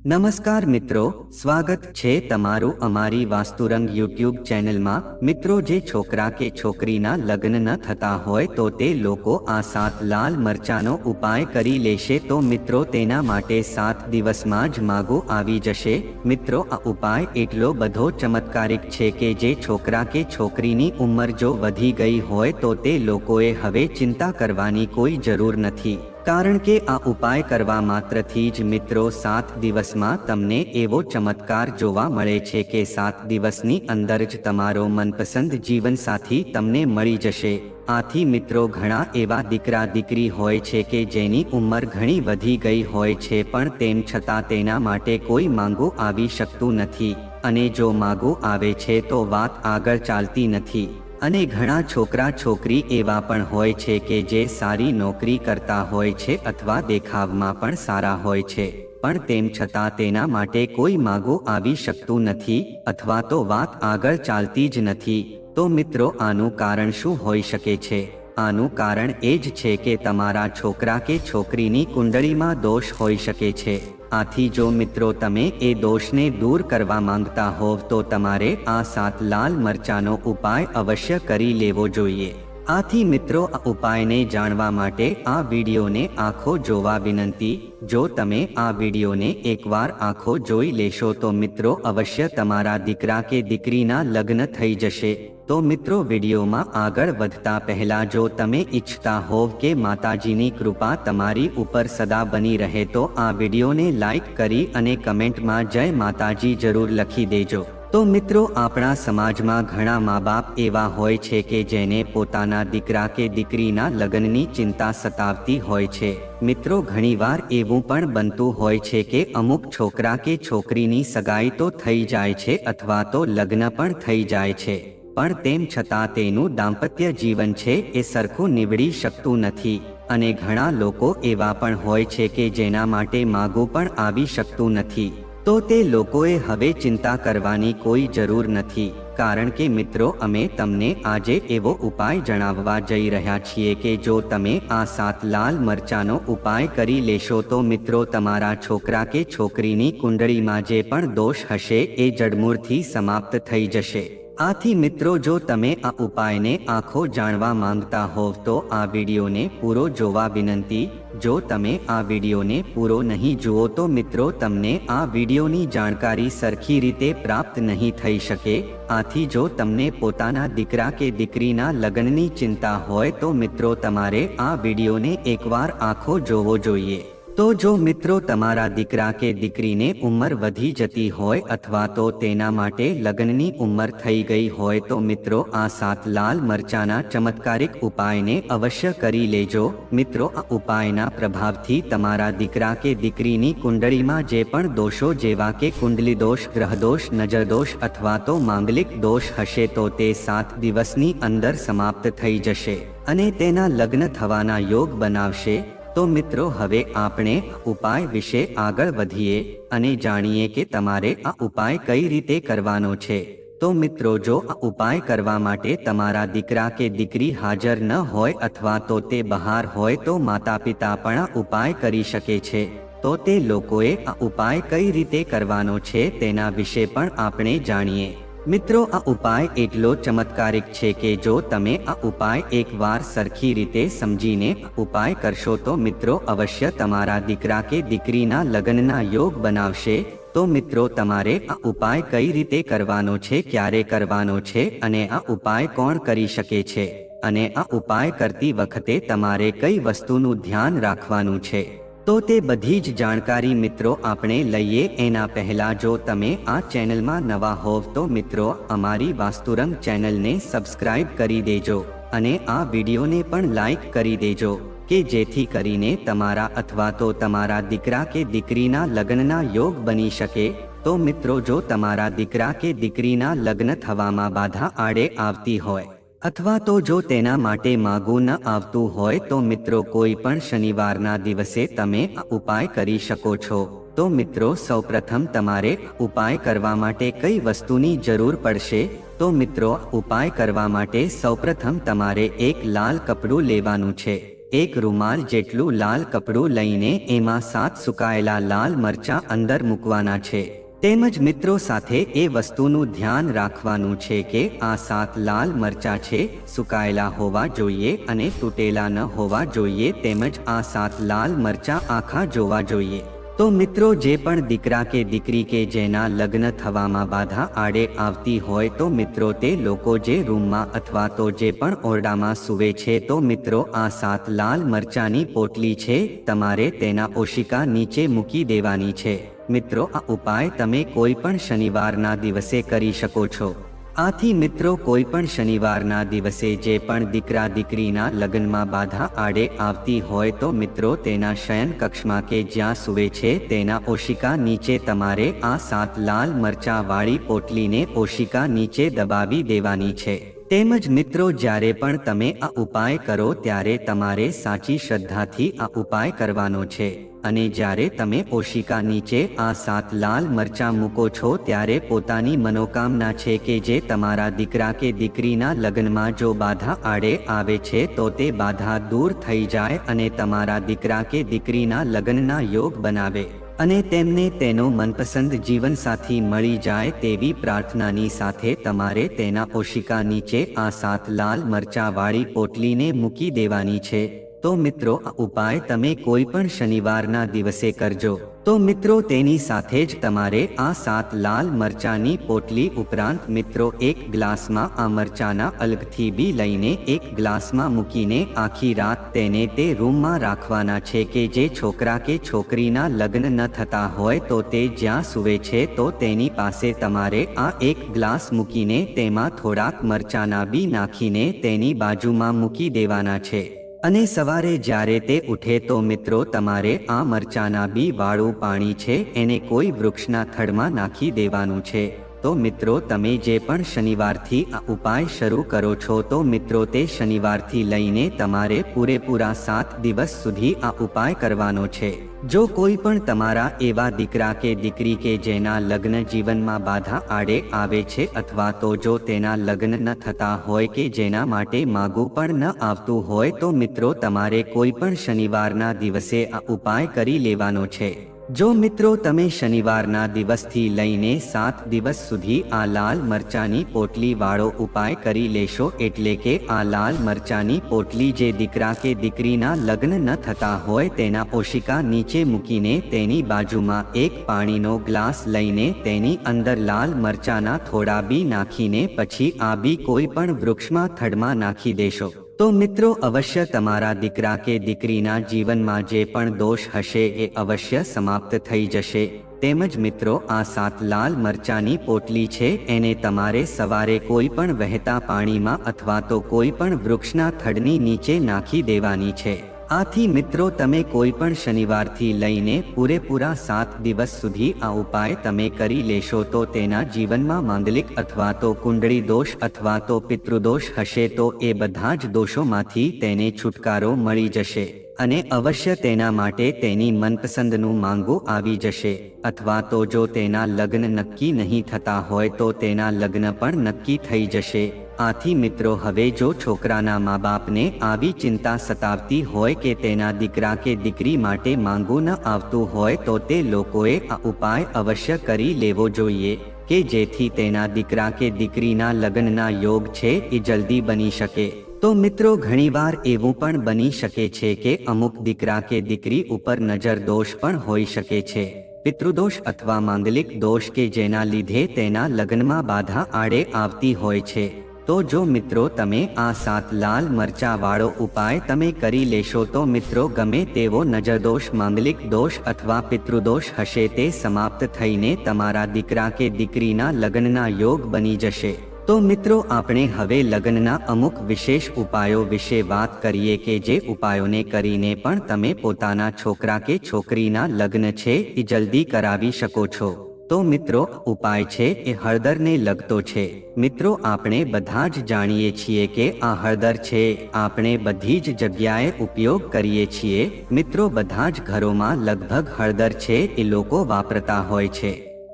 નમસ્કાર મિત્રો, સ્વાગત છે તમારું અમારી વાસ્તુરંગ યુટ્યુબ ચેનલમાં। મિત્રો, જે છોકરા કે છોકરીના લગ્ન ન થતા હોય તો તે લોકો આ 7 લાલ મરચાનો ઉપાય કરી લેશે તો મિત્રો તેના માટે 7 દિવસમાં જ માગું આવી જશે। મિત્રો, આ ઉપાય એટલો બધો ચમત્કારિક છે કે જે છોકરા કે છોકરીની ઉંમર જો વધી ગઈ હોય તો તે લોકોએ હવે ચિંતા કરવાની કોઈ જરૂર નથી, કારણ કે આ ઉપાય કરવા માત્રથી જ મિત્રો 7 દિવસમાં તમને એવો ચમત્કાર જોવા મળે છે કે 7 દિવસની અંદર જ તમારો મનપસંદ જીવનસાથી તમને મળી જશે। આથી મિત્રો ઘણા એવા દીકરા દીકરી હોય છે કે જેની ઉંમર ઘણી વધી ગઈ હોય છે પણ તેમ છતાં તેના માટે કોઈ માંગુ આવી શકતું નથી, અને જો માગું આવે છે તો વાત આગળ ચાલતી નથી। અને ઘણા છોકરા છોકરી એવા પણ હોય છે કે જે સારી નોકરી કરતા હોય છે અથવા દેખાવમાં પણ સારા હોય છે, પણ તેમ છતાં તેના માટે કોઈ માગું આવી શકતું નથી અથવા તો વાત આગળ ચાલતી જ નથી। તો મિત્રો આનું કારણ શું હોઈ શકે છે? આનું કારણ એ જ છે કે તમારા છોકરા કે છોકરીની કુંડળીમાં દોષ હોઈ શકે છે। આથી જો મિત્રો તમે એ દોષને દૂર કરવા માંગતા હોવ તો તમારે આ 7 લાલ મરચાનો ઉપાય અવશ્ય કરી લેવો જોઈએ। આથી મિત્રો આ ઉપાયને જાણવા માટે આ વિડીયોને આખો જોવા વિનંતી। જો તમે આ વિડીયોને એકવાર આખો જોઈ લેશો તો મિત્રો અવશ્ય તમારા દીકરા કે દીકરીના લગ્ન થઈ જશે। તો મિત્રો વિડીયોમાં આગળ વધતા પહેલા જો તમે ઈચ્છતા હોવ કે માતાજીની કૃપા તમારી ઉપર સદા બની રહે તો આ વિડીયોને લાઈક કરી અને કમેન્ટમાં જય માતાજી જરૂર લખી દેજો। તો મિત્રો આપણા સમાજમાં ઘણા મા બાપ એવા હોય છે કે જેને પોતાના દીકરા કે દીકરીના લગ્નની ચિંતા સતાવતી હોય છે। મિત્રો ઘણીવાર એવું પણ બનતું હોય છે કે અમુક છોકરા કે છોકરીની સગાઈ તો થઈ જાય છે અથવા તો લગ્ન પણ થઈ જાય છે, પણ તેમ છતાં તેનું દાંપત્ય જીવન છે એ સરખું નીવડી શકતું નથી। અને ઘણા લોકો એવા પણ હોય છે કે જેના માટે માગું પણ આવી શકતું નથી। તો તે લોકોએ હવે ચિંતા કરવાની કોઈ જરૂર નથી, કારણ કે મિત્રો અમે તમને આજે એવો ઉપાય જણાવવા જઈ રહ્યા છીએ કે જો તમે આ 7 લાલ મરચાનો ઉપાય કરી લેશો તો મિત્રો તમારા છોકરા કે છોકરીની કુંડળીમાં જે પણ દોષ હશે એ જડમૂળથી સમાપ્ત થઈ જશે। આથી મિત્રો જો તમે આ ઉપાયને આખો જાણવા માંગતા હોવ તો આ વિડીયોને પૂરો જોવા વિનંતી। જો તમે આ વિડીયોને પૂરો નહીં જુઓ તો મિત્રો તમને આ વિડીયોની જાણકારી સરખી રીતે પ્રાપ્ત નહીં થઈ શકે। આથી જો તમને પોતાના દીકરા કે દીકરીના લગ્નની ચિંતા હોય તો મિત્રો તમારે આ વિડીયોને એકવાર આખો જોવો જોઈએ। તો જો મિત્રો તમારા દીકરા કે દીકરીને ઉંમર વધી જતી હોય અથવા તો તેના માટે લગ્નની ઉંમર થઈ ગઈ હોય તો મિત્રો આ 7 લાલ મરચાના ચમત્કારિક ઉપાયને અવશ્ય કરી લેજો। મિત્રો આ ઉપાયના પ્રભાવથી તમારા દીકરા કે દીકરીની કુંડળીમાં જે પણ દોષો જેવા કે કુંડલી દોષ, ગ્રહ દોષ, નજર દોષ અથવા તો માંગલિક દોષ હશે તો તે 7 દિવસની અંદર સમાપ્ત થઈ જશે અને તેના લગ્ન થવાના યોગ બનાવશે। તો મિત્રો હવે આપણે ઉપાય વિશે આગળ વધીએ અને જાણીએ કે તમારે આ ઉપાય કઈ રીતે કરવાનો છે। તો મિત્રો જો આ ઉપાય કરવા માટે તમારા દીકરા કે દીકરી હાજર ન હોય અથવા તો તે બહાર હોય તો માતા પિતા પણ આ ઉપાય કરી શકે છે। તો તે લોકોએ આ ઉપાય કઈ રીતે કરવાનો છે તેના વિશે પણ આપણે જાણીએ। મિત્રો આ ઉપાય એટલો ચમત્કારિક છે કે જો તમે આ ઉપાય એકવાર સરખી રીતે સમજીને ઉપાય કરશો તો મિત્રો અવશ્ય તમારા દીકરા કે દીકરીના લગ્નના યોગ બનાવશે। તો મિત્રો તમારે આ ઉપાય કઈ રીતે કરવાનો છે, ક્યારે કરવાનો છે અને આ ઉપાય કોણ કરી શકે છે અને આ ઉપાય કરતી વખતે તમારે કઈ વસ્તુનું ધ્યાન રાખવાનું છે, તો તે બધી જ જાણકારી મિત્રો આપણે લઈએ એના પહેલા જો તમે આ ચેનલમાં નવા હોવ તો મિત્રો અમારી વાસ્તુરંગ ચેનલને સબસ્ક્રાઇબ કરી દેજો અને આ વિડીયોને પણ લાઈક કરી દેજો કે જેથી કરીને તમારા અથવા તો તમારા દીકરા કે દીકરીના લગ્નના યોગ બની શકે। તો મિત્રો જો તમારા દીકરા કે દીકરીના લગ્ન થવામાં બાધા આડે આવતી હોય અથવા તો જો તેના માટે માગું ન આવતું હોય તો મિત્રો કોઈ પણ શનિવારના દિવસે તમે આ ઉપાય કરી શકો છો। તો મિત્રો સૌપ્રથમ તમારે ઉપાય કરવા માટે કઈ વસ્તુની જરૂર પડશે? તો મિત્રો ઉપાય કરવા માટે સૌપ્રથમ તમારે એક લાલ કપડું લેવાનું છે। એક રૂમાલ જેટલું લાલ કપડું લઈને એમાં 7 સુકાયેલા લાલ મરચાં અંદર મૂકવાના છે. તેમજ મિત્રો સાથે એ વસ્તુનું ધ્યાન રાખવાનું છે કે આ 7 લાલ મરચાં છે સુકાયેલા હોવા જોઈએ અને તૂટેલા ન હોવા જોઈએ, તેમજ આ 7 લાલ મરચાં આખા જોવા જોઈએ. તો મિત્રો જે પણ દીકરા કે દીકરી કે જેના લગ્ન થવામાં બાધા આડે આવતી હોય તો મિત્રો તે લોકો જે રૂમમાં અથવા તો જે પણ ઓરડામાં સૂવે છે તો મિત્રો આ 7 લાલ મરચાંની પોટલી છે તમારે તેના ઓશિકા નીચે મૂકી દેવાની છે. મિત્રો આ ઉપાય તમે કોઈ પણ શનિવારના દિવસે કરી શકો છો. આથી મિત્રો કોઈ પણ શનિવારના દિવસે જે પણ દીકરા દીકરીના લગ્નમાં બાધા આડે આવતી હોય તો મિત્રો તેના શયન કક્ષમાં કે જ્યાં સૂવે છે તેના ઓશિકા નીચે તમારે આ 7 લાલ મરચાં વાળી પોટલીને ઓશિકા નીચે દબાવી દેવાની છે. તેમજ મિત્રો જ્યારે પણ તમે આ ઉપાય કરો ત્યારે તમારે સાચી શ્રદ્ધાથી આ ઉપાય કરવાનો છે. અને જ્યારે તમે ઓશિકા નીચે આ 7 લાલ મરચાં મૂકો છો ત્યારે પોતાની મનોકામના છે કે જે તમારા દીકરા કે દીકરીના લગ્નમાં જો બાધા આડે આવે છે તો તે બાધા દૂર થઈ જાય અને તમારા દીકરા કે દીકરીના લગ્નના યોગ બનાવે અને તેમને તેનો મનપસંદ જીવનસાથી મળી જાય તેવી પ્રાર્થનાની સાથે તમારે તેના ઓશિકા નીચે આ 7 લાલ મરચાં વાળી પોટલીને મૂકી દેવાની છે. તો મિત્રો આ ઉપાય તમે કોઈ પણ શનિવારના દિવસે કરજો. તો મિત્રો તેની સાથે જ તમારે આ 7 લાલ મરચાંની પોટલી ઉપરાંત મિત્રો એક ગ્લાસમાં આ મરચાંના અલગથી બી લઈને એક ગ્લાસમાં મૂકીને આખી રાત તેને તે રૂમમાં રાખવાના છે કે જે છોકરા કે છોકરીના લગ્ન ન થતા હોય તો તે જ્યાં સૂવે છે તો તેની પાસે તમારે આ એક ગ્લાસ મૂકીને તેમાં થોડાક મરચાંના બી નાખીને તેની બાજુમાં મૂકી દેવાના છે. અને સવારે જ્યારે તે ઉઠે તો મિત્રો તમારે આ મરચાંના બી વાળું પાણી છે એને કોઈ વૃક્ષના થડમાં નાખી દેવાનું છે. તો મિત્રો તમે જે પણ શનિવારથી આ ઉપાય શરૂ કરો છો તો મિત્રો તે શનિવારથી લઈને તમારે પૂરેપૂરા 7 દિવસ સુધી આ ઉપાય કરવાનો છે. જો કોઈ પણ તમારા એવા દીકરા કે દીકરી કે જેના લગ્ન જીવનમાં બાધા આડે આવે છે અથવા તો જો તેના લગ્ન ન થતા હોય કે જેના માટે માગું પણ ન આવતું હોય તો મિત્રો તમારે કોઈ પણ શનિવારના દિવસે આ ઉપાય કરી લેવાનો છે. જો મિત્રો તમે શનિવારના દિવસથી લઈને 7 દિવસ સુધી આ લાલ મરચાંની પોટલી વાળો ઉપાય કરી લેશો એટલે કે આ લાલ મરચાંની પોટલી જે દીકરા કે દીકરીના લગ્ન ન થતા હોય તેના ઓશિકા નીચે મૂકીને તેની બાજુમાં એક પાણીનો ગ્લાસ લઈને તેની અંદર લાલ મરચાંના થોડા બી નાખીને પછી આ બી કોઈ પણ વૃક્ષમાં થડમાં નાખી દેશો. તો મિત્રો અવશ્ય તમારા દીકરા કે દીકરીના જીવનમાં જે પણ દોષ હશે એ અવશ્ય સમાપ્ત થઈ જશે. તેમજ મિત્રો આ 7 લાલ મરચાંની પોટલી છે એને તમારે સવારે કોઈ પણ વહેતા પાણીમાં અથવા તો કોઈ પણ વૃક્ષના થડની નીચે નાખી દેવાની છે. આથી મિત્રો તમે કોઈ પણ શનિવારથી લઈને પૂરેપૂરા 7 દિવસ સુધી આ ઉપાય તમે કરી લેશો તો તેના જીવનમાં માંગલિક અથવા તો કુંડળી દોષ અથવા તો પિતૃદોષ હશે તો એ બધા જ દોષોમાંથી તેને છુટકારો મળી જશે અને અવશ્ય તેના માટે તેની મનપસંદનું માંગવું આવી જશે. અથવા તો જો તેના લગ્ન નક્કી નહીં થતા હોય તો તેના લગ્ન પણ નક્કી થઈ જશે. આથી મિત્રો હવે જો છોકરાના મા બાપને આવી ચિંતા સતાવતી હોય કે તેના દીકરા કે દીકરી માટે માંગવું ન આવતું હોય તો તે લોકોએ આ ઉપાય અવશ્ય કરી લેવો જોઈએ કે જેથી તેના દીકરા કે દીકરીના લગ્નના યોગ છે એ જલ્દી બની શકે. તો મિત્રો ઘણીવાર એવું પણ બની શકે છે કે અમુક દીકરા કે દીકરી ઉપર નજર દોષ પણ હોઈ શકે છે, પિતૃદોષ અથવા માંગલિક દોષ કે જેના લીધે તેના લગ્નમાં બાધા આડે આવતી હોય છે. તો જો મિત્રો તમે આ 7 લાલ મરચાં વાળો ઉપાય તમે કરી લેશો તો મિત્રો ગમે તેવો નજરદોષ માંગલિક દોષ અથવા પિતૃદોષ હશે તે સમાપ્ત થઈને તમારા દીકરા કે દીકરીના લગ્નના યોગ બની જશે. તો મિત્રો આપણે હવે લગ્નના અમુક વિશેષ ઉપાયો વિશે વાત કરીએ કે જે ઉપાયોને કરીને પણ તમે પોતાના છોકરા કે છોકરીના લગ્ન છે એ જલ્દી કરાવી શકો છો. તો મિત્રો ઉપાય છે એ હળદરને લગતો છે. મિત્રો આપણે બધા જ જાણીએ છીએ કે આ હળદર છે આપણે બધી જ જગ્યાએ ઉપયોગ કરીએ છીએ. મિત્રો બધા જ ઘરોમાં લગભગ હળદર છે એ લોકો વાપરતા હોય છે.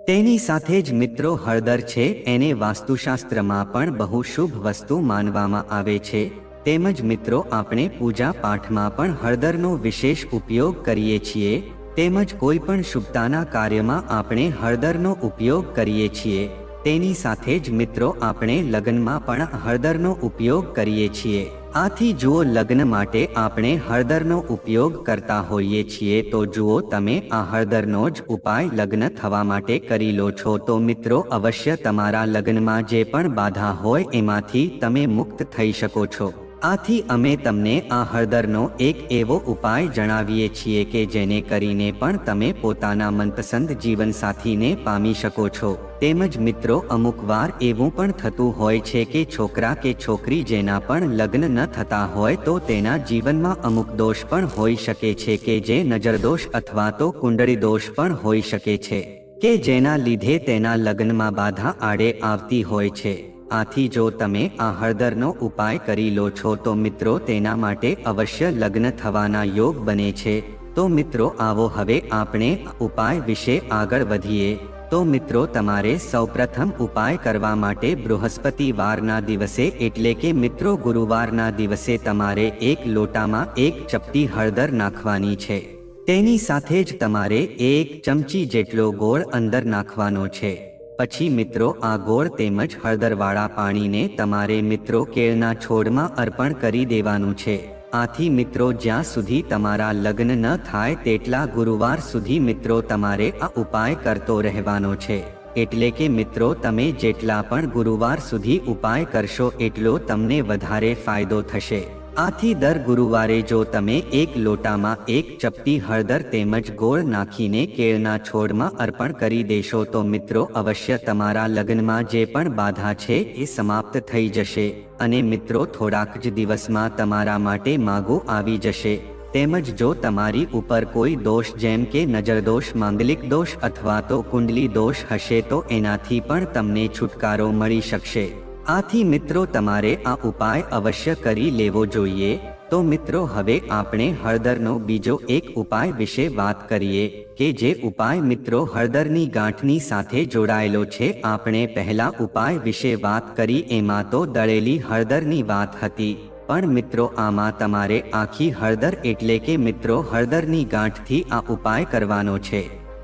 તેની સાથે જ મિત્રો હળદર છે એને વાસ્તુશાસ્ત્રમાં પણ બહુ શુભ વસ્તુ માનવામાં આવે છે. તેમજ મિત્રો આપણે પૂજા પાઠમાં પણ હળદરનો વિશેષ ઉપયોગ કરીએ છીએ, તેમજ કોઈ પણ શુભતાના કાર્યમાં આપણે હળદરનો ઉપયોગ કરીએ છીએ। તેની સાથે જ મિત્રો આપણે લગ્નમાં પણ હળદરનો ઉપયોગ કરીએ છીએ। આથી જુઓ, લગ્ન માટે આપણે હળદરનો ઉપયોગ કરતા હોઈએ છીએ તો જુઓ તમે આ હળદરનો જ ઉપાય લગ્ન થવા માટે કરી લો છો તો મિત્રો અવશ્ય તમારા લગ્નમાં જે પણ બાધા હોય એમાંથી તમે મુક્ત થઈ શકો છો। આથી અમે તમને આ હળદરનો એક એવો ઉપાય જણાવીએ છીએ કે જેને કરીને પણ તમે પોતાના મનપસંદ જીવનસાથીને પામી શકો છો। તેમજ મિત્રો અમુક વાર એવું પણ થતું હોય છે કે છોકરા કે છોકરી જેના પણ લગ્ન ન થતા હોય તો તેના જીવનમાં અમુક દોષ પણ હોઈ શકે છે કે જે નજરદોષ અથવા તો કુંડળી દોષ પણ હોઈ શકે છે કે જેના લીધે તેના લગ્નમાં બાધા આડે આવતી હોય છે। આથી જો તમે આ હળદરનો ઉપાય કરી લો છો તો મિત્રો તેના માટે અવશ્ય લગ્ન થવાના યોગ બને છે। તો મિત્રો આવો હવે આપણે ઉપાય વિશે આગળ વધીએ। તો મિત્રો તમારે સૌપ્રથમ ઉપાય કરવા માટે બૃહસ્પતિવારના દિવસે એટલે કે મિત્રો ગુરુવારના દિવસે તમારે એક લોટામાં એક ચપટી હળદર નાખવાની છે। તેની સાથે જ તમારે 1 ચમચી જેટલો ગોળ અંદર નાખવાનો છે। પછી મિત્રો આ ગોળ તેમજ હળદરવાળા પાણીને તમારે મિત્રો કેળના છોડમાં અર્પણ કરી દેવાનું છે। આથી મિત્રો જ્યાં સુધી તમારા લગ્ન ન થાય તેટલા ગુરુવાર સુધી મિત્રો તમારે આ ઉપાય કરતો રહેવાનો છે। એટલે કે મિત્રો તમે જેટલા પણ ગુરુવાર સુધી ઉપાય કરશો એટલો તમને વધારે ફાયદો થશે। આથી દર ગુરુવારે જો તમે એક લોટામાં એક ચપટી હળદર તેમજ ગોળ નાખીને કેળના છોડમાં અર્પણ કરી દેશો તો મિત્રો અવશ્ય તમારા લગ્નમાં જે પણ બાધા છે એ સમાપ્ત થઈ જશે અને મિત્રો થોડાક જ દિવસમાં તમારા માટે માગું આવી જશે। તેમજ જો તમારી ઉપર કોઈ દોષ જેમ કે નજરદોષ, માંગલિક દોષ અથવા તો કુંડલી દોષ હશે તો એનાથી પણ તમને છુટકારો મળી શકશે। આથી મિત્રો તમારે આ ઉપાય અવશ્ય કરી લેવો જોઈએ। તો મિત્રો હવે આપણે હળદરનો બીજો એક ઉપાય વિશે વાત કરીએ કે જે ઉપાય મિત્રો હળદરની ગાંઠની સાથે જોડાયેલો છે। આપણે પહેલા ઉપાય વિશે વાત કરી એમાં તો દળેલી હળદરની વાત હતી, પણ મિત્રો આમાં તમારે આખી હળદર એટલે કે મિત્રો હળદરની ગાંઠથી આ ઉપાય કરવાનો છે।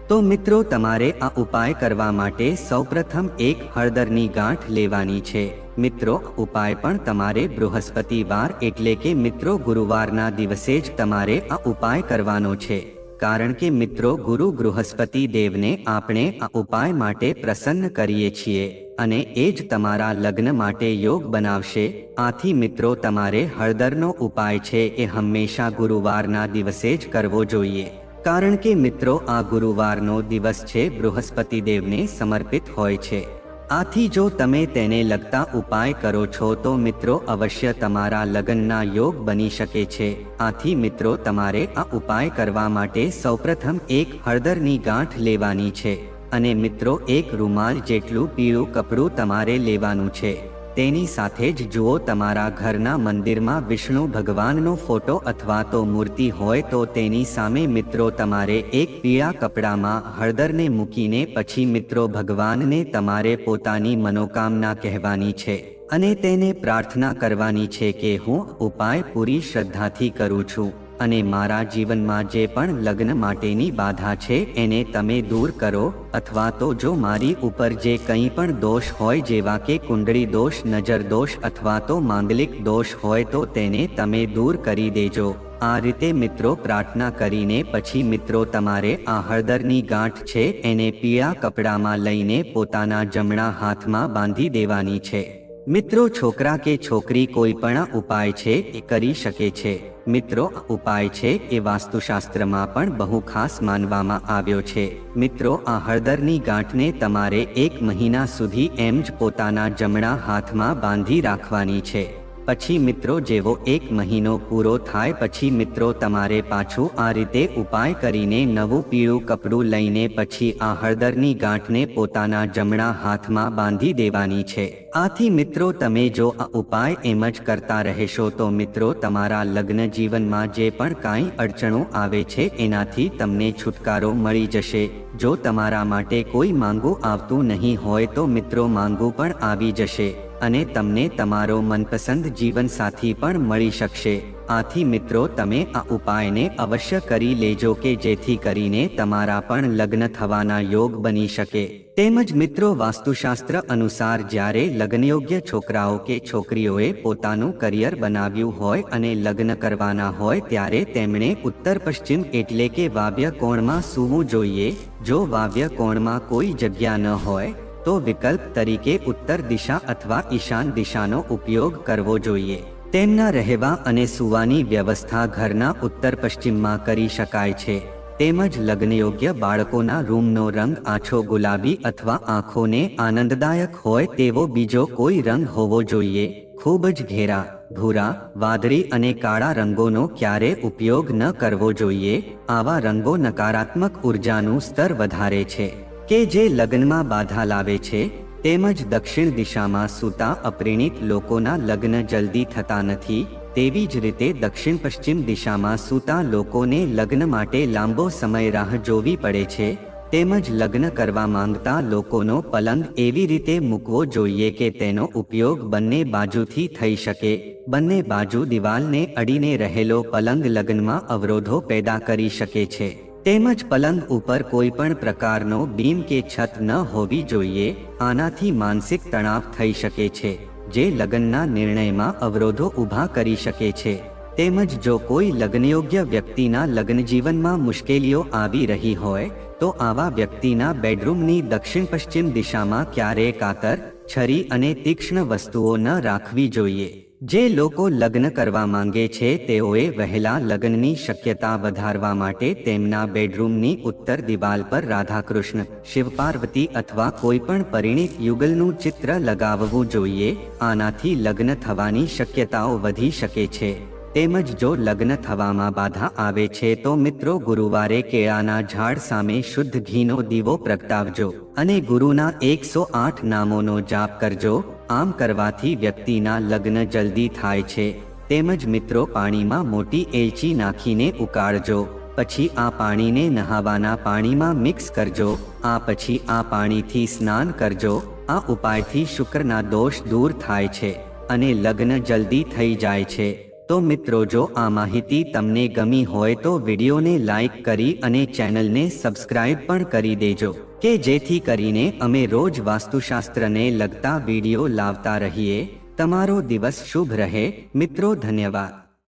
તો મિત્રો તમારે આ ઉપાય કરવા માટે સૌપ્રથમ એક હળદરની ગાંઠ લેવાની છે। મિત્રો ઉપાય પણ તમારે બૃહસ્પતિવાર એટલે કે મિત્રો ગુરુવારના દિવસે જ તમારે આ ઉપાય કરવાનો છે। કારણ કે મિત્રો ગુરુ બૃહસ્પતિ દેવને આપણે આ ઉપાય માટે પ્રસન્ન કરીએ છીએ અને એ જ તમારા લગ્ન માટે યોગ બનાવશે। આથી મિત્રો તમારે હળદરનો ઉપાય છે એ હંમેશા ગુરુવારના દિવસે જ કરવો જોઈએ। કારણ કે મિત્રો આ ગુરુવારનો દિવસ છે બૃહસ્પતિ દેવને સમર્પિત હોય છે। આથી જો તમે તેને લગતા ઉપાય કરો છો તો મિત્રો અવશ્ય તમારા લગ્નના યોગ બની શકે છે। આથી મિત્રો તમારે આ ઉપાય કરવા માટે સૌપ્રથમ એક હળદરની ગાંઠ લેવાની છે અને મિત્રો એક રૂમાલ જેટલું પીળું કપડું તમારે લેવાનું છે। તેની સાથે જ જુઓ તમારા ઘરના મંદિરમાં વિષ્ણુ ભગવાનનો ફોટો અથવા તો મૂર્તિ હોય તો તેની સામે મિત્રો તમારે એક પીળા કપડામાં હળદરને મૂકીને પછી મિત્રો ભગવાનને તમારે પોતાની મનોકામના કહેવાની છે અને તેને પ્રાર્થના કરવાની છે કે હું ઉપાય પૂરી શ્રદ્ધાથી કરું છું અને મારા જીવનમાં જે પણ લગ્ન માટેની બાધા છે એને તમે દૂર કરો અથવા તો જો મારી ઉપર જે કંઈ પણ દોષ હોય જેવા કે કુંડળી દોષ, નજર દોષ અથવા તો માંગલિક દોષ હોય તો તેને તમે દૂર કરી દેજો। આ રીતે મિત્રો પ્રાર્થના કરીને પછી મિત્રો તમારે આ હળદરની ગાંઠ છે એને પીળા કપડામાં લઈને પોતાના જમણા હાથમાં બાંધી દેવાની છે। મિત્રો છોકરા કે છોકરી કોઈ પણ ઉપાય છે એ કરી શકે છે। મિત્રો ઉપાય છે એ વાસ્તુશાસ્ત્રમાં પણ બહુ ખાસ માનવામાં આવ્યો છે। મિત્રો આ હળદરની ગાંઠને તમારે 1 મહિના સુધી એમ જ પોતાના જમણા હાથમાં બાંધી રાખવાની છે। પછી મિત્રો જેવો 1 મહિનો પૂરો થાય પછી મિત્રો તમારે પાછું આ રીતે ઉપાય કરીને નવું પીળું કપડું લઈને પછી આ હળદરની ગાંઠને પોતાના જમણા હાથમાં બાંધી દેવાની છે। આથી મિત્રો તમે જો આ ઉપાય એમ જ કરતા રહેશો તો મિત્રો તમારા લગ્ન જીવનમાં જે પણ કાંઈ અડચણો આવે છે એનાથી તમને છુટકારો મળી જશે। જો તમારા માટે કોઈ માંગુ આવતું નહીં હોય તો મિત્રો માંગુ પણ આવી જશે અને તમને તમારો મનપસંદ જીવનસાથી પણ મળી શકશે. આથી મિત્રો તમે આ ઉપાયને અવશ્ય કરી લેજો કે જેથી કરીને તમારા પણ લગ્ન થવાના યોગ બની શકે. તેમજ મિત્રો વાસ્તુશાસ્ત્ર અનુસાર જ્યારે લગ્નયોગ્ય છોકરાઓ કે છોકરીઓએ પોતાનું કરિયર બનાવ્યું હોય અને લગ્ન કરવાના હોય ત્યારે તેમણે ઉત્તર પશ્ચિમ એટલે કે વાવ્ય કોણમાં સૂવું જોઈએ. જો વાવ્ય કોણમાં કોઈ જગ્યા ન હોય તો વિકલ્પ તરીકે ઉત્તર દિશા અથવા ઈશાન દિશાનો ઉપયોગ કરવો જોઈએ. તેમના રહેવા અને સૂવાની વ્યવસ્થા ઘરના ઉત્તર પશ્ચિમમાં કરી શકાય છે. તેમજ લગ્નયોગ્ય બાળકોના રૂમનો રંગ આછો ગુલાબી અથવા આંખોને આનંદદાયક હોય તેવો બીજો કોઈ રંગ હોવો જોઈએ. ખૂબ જ ઘેરા, ભૂરા, વાદળી અને કાળા રંગોનો ક્યારે ઉપયોગ ન કરવો જોઈએ. આવા રંગો નકારાત્મક ઉર્જાનું સ્તર વધારે છે કે જે લગ્નમાં બાધા લાવે છે. તેમજ દક્ષિણ દિશામાં સૂતા અપરિણીત લોકોના લગ્ન જલ્દી થતા નથી. તેવી જ રીતે દક્ષિણ પશ્ચિમ દિશામાં સૂતા લોકોને લગ્ન માટે લાંબો સમય રાહ જોવી પડે છે. તેમજ લગ્ન કરવા માંગતા લોકોનો પલંગ એવી રીતે મૂકવો જોઈએ કે તેનો ઉપયોગ બંને બાજુથી થઈ શકે. બંને બાજુ દિવાલને અડીને રહેલો પલંગ લગ્નમાં અવરોધો પેદા કરી શકે છે. તેમજ પલંગ ઉપર કોઈ પણ પ્રકારનો બીમ કે છત ન હોવી જોઈએ. આનાથી માનસિક તણાવ થઈ શકે છે જે લગ્નના નિર્ણયમાં અવરોધો ઊભા કરી શકે છે. તેમજ જો કોઈ લગ્નયોગ્ય વ્યક્તિના લગ્નજીવનમાં મુશ્કેલીઓ આવી રહી હોય તો આવા વ્યક્તિના બેડરૂમની દક્ષિણ પશ્ચિમ દિશામાં ક્યારેય કાતર, છરી અને તીક્ષ્ણ વસ્તુઓ ન રાખવી જોઈએ. જે લોકો લગ્ન કરવા માંગે છે તેઓએ વહેલા લગ્નની શક્યતા વધારવા માટે તેમના બેડરૂમની ઉત્તર દિવાલ પર રાધાકૃષ્ણ, શિવપાર્વતી અથવા કોઈ પણ પરિણીત યુગલનું ચિત્ર લગાવવું જોઈએ. આનાથી લગ્ન થવાની શક્યતાઓ વધી શકે છે. તેમજ જો લગ્ન થવામાં બાધા આવે છે તો મિત્રો ગુરુવારે કેળાના ઝાડ સામે શુદ્ધ ઘીનો દીવો પ્રગટાવજો અને ગુરુના 108 નામોનો જાપ કરજો. આમ કરવાથી વ્યક્તિના લગ્ન જલ્દી થાય છે. તેમજ મિત્રો પાણીમાં મોટી એલચી નાખીને ઉકાળજો. પછી આ પાણીને નહાવાના પાણીમાં મિક્સ કરજો. આ પછી આ પાણીથી સ્નાન કરજો. આ ઉપાયથી શુક્રના દોષ દૂર થાય છે અને લગ્ન જલ્દી થઈ જાય છે. તો મિત્રો જો આ માહિતી તમને ગમી હોય તો વિડીયોને લાઈક કરી અને ચેનલને સબસ્ક્રાઇબ પણ કરી દેજો કે જેથી કરીને અમે રોજ વાસ્તુશાસ્ત્રને લગતા વિડીયો લાવતા રહીએ. તમારો દિવસ શુભ રહે મિત્રો. ધન્યવાદ.